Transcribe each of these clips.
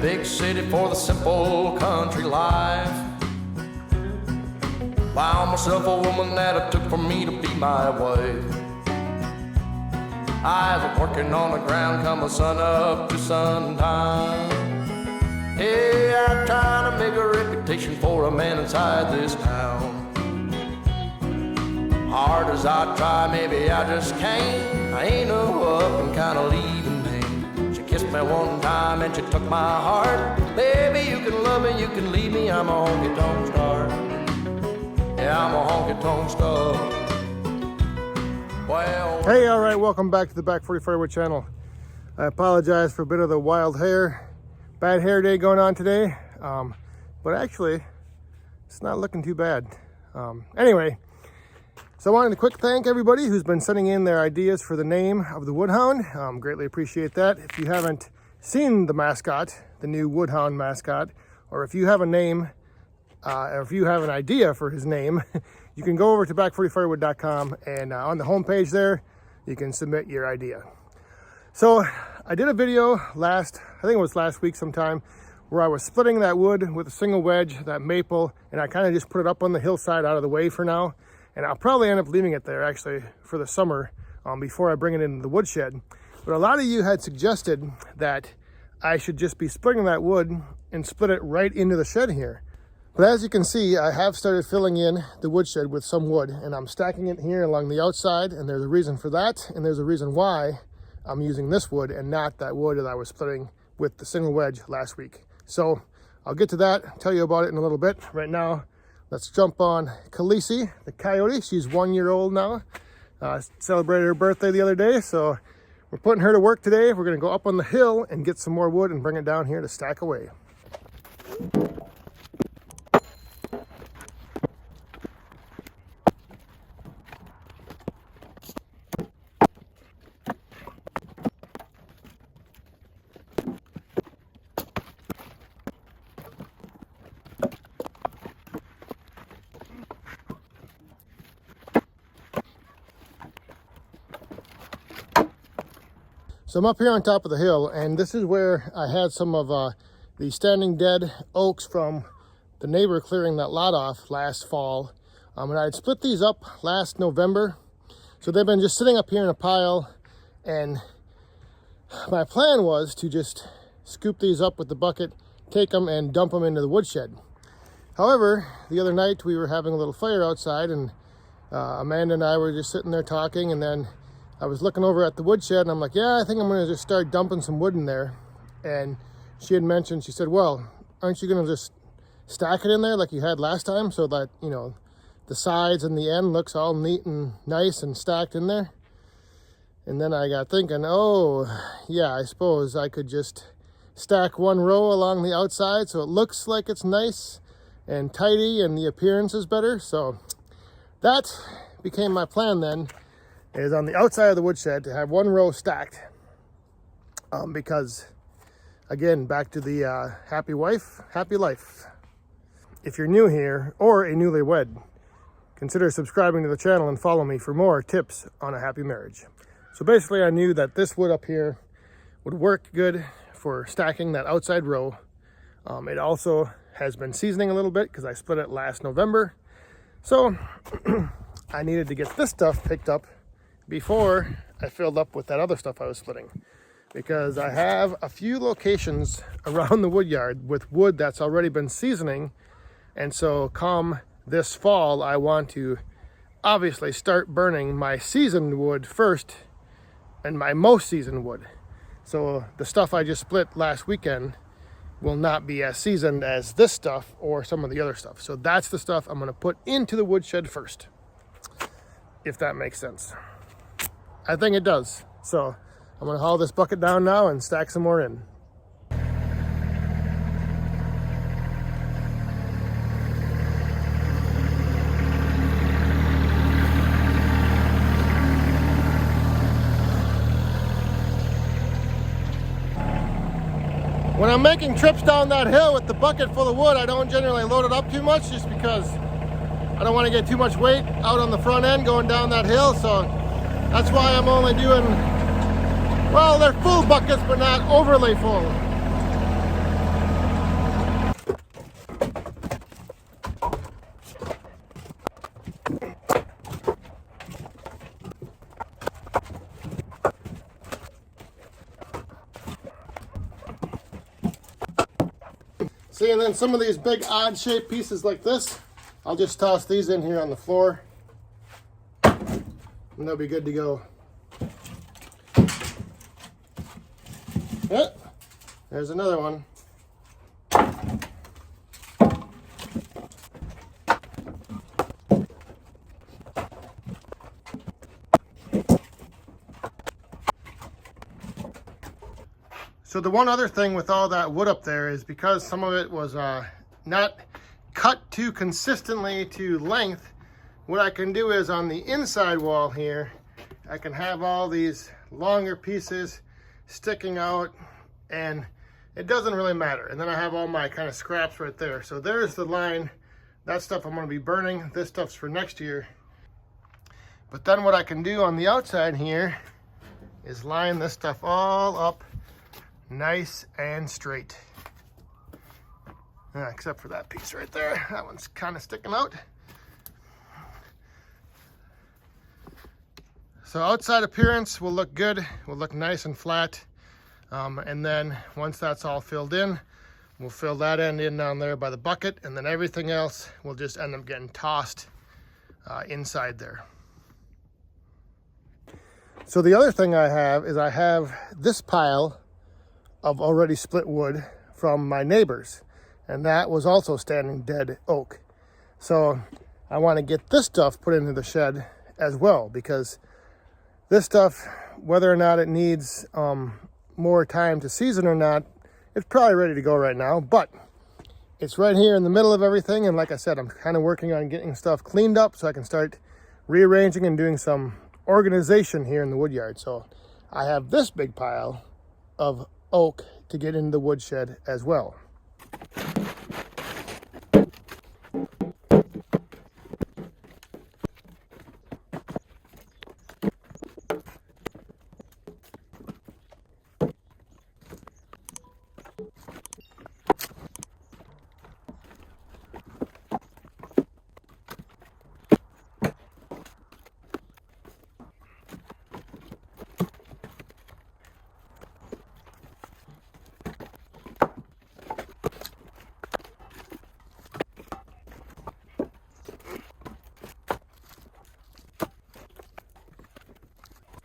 big city for the simple country life. Found myself a woman that it took for me to be my wife. I was working on the ground come the sun up to sundown. Yeah, I'm trying to make a reputation for a man inside this town. Hard as I try, maybe I just can't. I ain't no up and kind of leaving name. She kissed me one time and she took my heart. Baby, you can love me, you can leave me. I'm a honky-tonk star. Yeah, I'm a honky-tonk star. Well, hey, all right, welcome back to the Back 40 Firewood channel. I apologize for a bit of the wild hair, bad hair day going on today, but actually, it's not looking too bad. Anyway, so I wanted to quick thank everybody who's been sending in their ideas for the name of the Woodhound. Greatly appreciate that. If you haven't seen the mascot, the new Woodhound mascot, or if you have a name, or if you have an idea for his name, you can go over to back40firewood.com and on the homepage there, you can submit your idea. So I did a video I think it was last week sometime, where I was splitting that wood with a single wedge, that maple, and I kind of just put it up on the hillside out of the way for now. And I'll probably end up leaving it there actually for the summer before I bring it into the woodshed. But a lot of you had suggested that I should just be splitting that wood and split it right into the shed here. But as you can see, I have started filling in the woodshed with some wood, and I'm stacking it here along the outside, and there's a reason for that, and there's a reason why I'm using this wood and not that wood that I was splitting with the single wedge last week. So I'll get to that, tell you about it in a little bit. Right now, let's jump on Khaleesi, the coyote. She's 1 year old now. Celebrated her birthday the other day, so we're putting her to work today. We're gonna go up on the hill and get some more wood and bring it down here to stack away. So I'm up here on top of the hill, and this is where I had some of the standing dead oaks from the neighbor clearing that lot off last fall. And I had split these up last November. So they've been just sitting up here in a pile, and my plan was to just scoop these up with the bucket, take them and dump them into the woodshed. However, the other night we were having a little fire outside, and Amanda and I were just sitting there talking, and then I was looking over at the woodshed and I'm like, yeah, I think I'm gonna just start dumping some wood in there. And she had mentioned, she said, well, aren't you gonna just stack it in there like you had last time so that, you know, the sides and the end looks all neat and nice and stacked in there? And then I got thinking, oh, yeah, I suppose I could just stack one row along the outside so it looks like it's nice and tidy and the appearance is better. So that became my plan then, is on the outside of the woodshed to have one row stacked, because again, back to the happy wife, happy life. If you're new here or a newlywed, consider subscribing to the channel and follow me for more tips on a happy marriage. So basically I knew that this wood up here would work good for stacking that outside row. It also has been seasoning a little bit because I split it last November. So I needed to get this stuff picked up before I filled up with that other stuff I was splitting, because I have a few locations around the woodyard with wood that's already been seasoning. And so come this fall, I want to obviously start burning my seasoned wood first and my most seasoned wood. So the stuff I just split last weekend will not be as seasoned as this stuff or some of the other stuff. So that's the stuff I'm gonna put into the woodshed first, if that makes sense. I think it does. So I'm gonna haul this bucket down now and stack some more in. When I'm making trips down that hill with the bucket full of wood, I don't generally load it up too much, just because I don't want to get too much weight out on the front end going down that hill. So that's why I'm only doing, well, they're full buckets, but not overly full. See, and then some of these big odd shaped pieces like this, I'll just toss these in here on the floor and they'll be good to go. Yeah, there's another one. So the one other thing with all that wood up there is because some of it was not cut too consistently to length, what I can do is on the inside wall here, I can have all these longer pieces sticking out and it doesn't really matter. And then I have all my kind of scraps right there. So there's the line. That stuff I'm going to be burning. This stuff's for next year. But then what I can do on the outside here is line this stuff all up nice and straight. Except for that piece right there. That one's kind of sticking out. So outside appearance will look good, will look nice and flat. And then once that's all filled in, we'll fill that end in down there by the bucket, and then everything else will just end up getting tossed inside there. So the other thing I have is I have this pile of already split wood from my neighbors, and that was also standing dead oak. So I want to get this stuff put into the shed as well, because this stuff, whether or not it needs more time to season or not, it's probably ready to go right now, but it's right here in the middle of everything. And like I said, I'm kind of working on getting stuff cleaned up so I can start rearranging and doing some organization here in the woodyard. So I have this big pile of oak to get into the woodshed as well.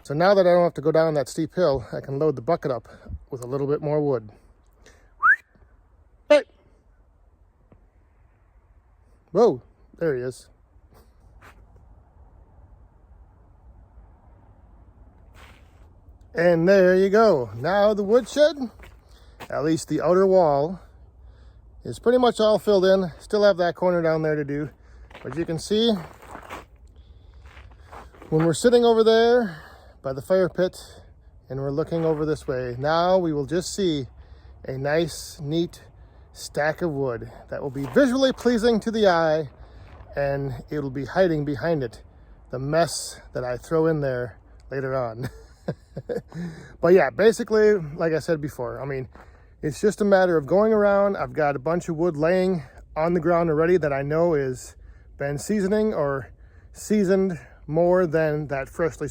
So now that I don't have to go down that steep hill, I can load the bucket up with a little bit more wood. Hey! Whoa, there he is. And there you go. Now the woodshed, at least the outer wall, is pretty much all filled in. Still have that corner down there to do. But you can see, when we're sitting over there by the fire pit and we're looking over this way, now we will just see a nice, neat stack of wood that will be visually pleasing to the eye, and it'll be hiding behind it the mess that I throw in there later on. But yeah, basically, like I said before, I mean, it's just a matter of going around. I've got a bunch of wood laying on the ground already that I know is been seasoning or seasoned more than that freshly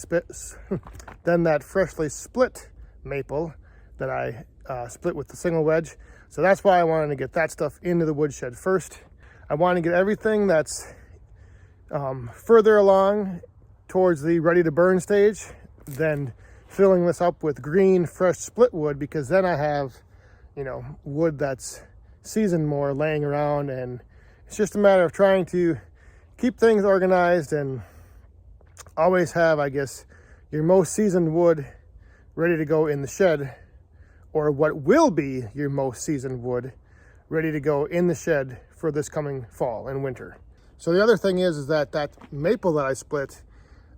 split maple that I split with the single wedge. So that's why I wanted to get that stuff into the woodshed first. I want to get everything that's further along towards the ready to burn stage, then filling this up with green fresh split wood, because then I have, you know, wood that's seasoned more laying around. And it's just a matter of trying to keep things organized and always have, I guess, your most seasoned wood ready to go in the shed, or what will be your most seasoned wood ready to go in the shed for this coming fall and winter. So the other thing is that maple that I split,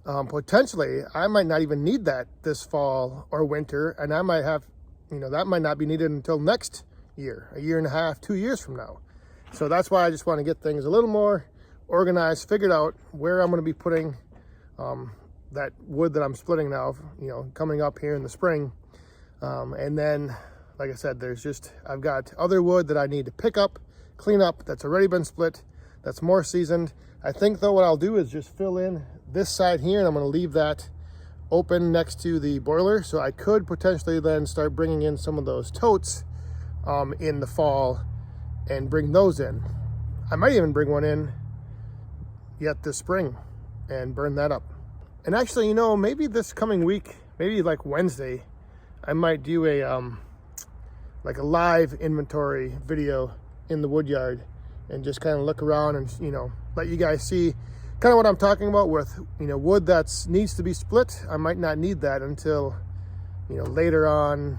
potentially I might not even need that this fall or winter, and I might have, you know, that might not be needed until next year, a year and a half, 2 years from now. So that's why I just want to get things a little more organized, figured out where I'm going to be putting that wood that I'm splitting now, you know, coming up here in the spring. And then, like I said, I've got other wood that I need to pick up, clean up, that's already been split, that's more seasoned. I think though what I'll do is just fill in this side here, and I'm going to leave that open next to the boiler. So I could potentially then start bringing in some of those totes in the fall and bring those in. I might even bring one in yet this spring and burn that up. And actually, you know, maybe this coming week, maybe like Wednesday, I might do a like a live inventory video in the Woodyard and just kind of look around and, you know, let you guys see kind of what I'm talking about with, you know, wood that needs to be split. I might not need that until, you know, later on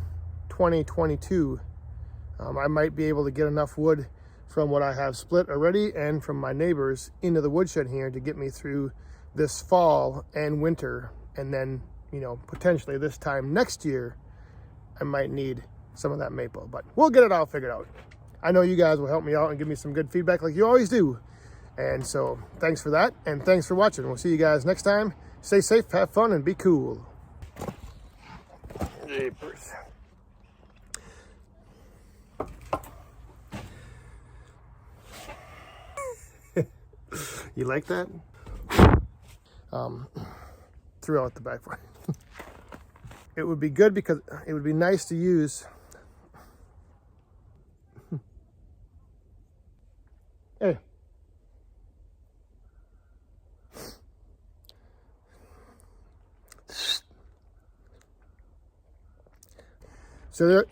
2022. I might be able to get enough wood from what I have split already and from my neighbors into the woodshed here to get me through this fall and winter. And then, you know, potentially this time next year, I might need some of that maple, but we'll get it all figured out. I know you guys will help me out and give me some good feedback like you always do. And so thanks for that. And thanks for watching. We'll see you guys next time. Stay safe, have fun, and be cool. Jeepers. You like that? Threw out the back part. It would be good because it would be nice to use. Hey. So there.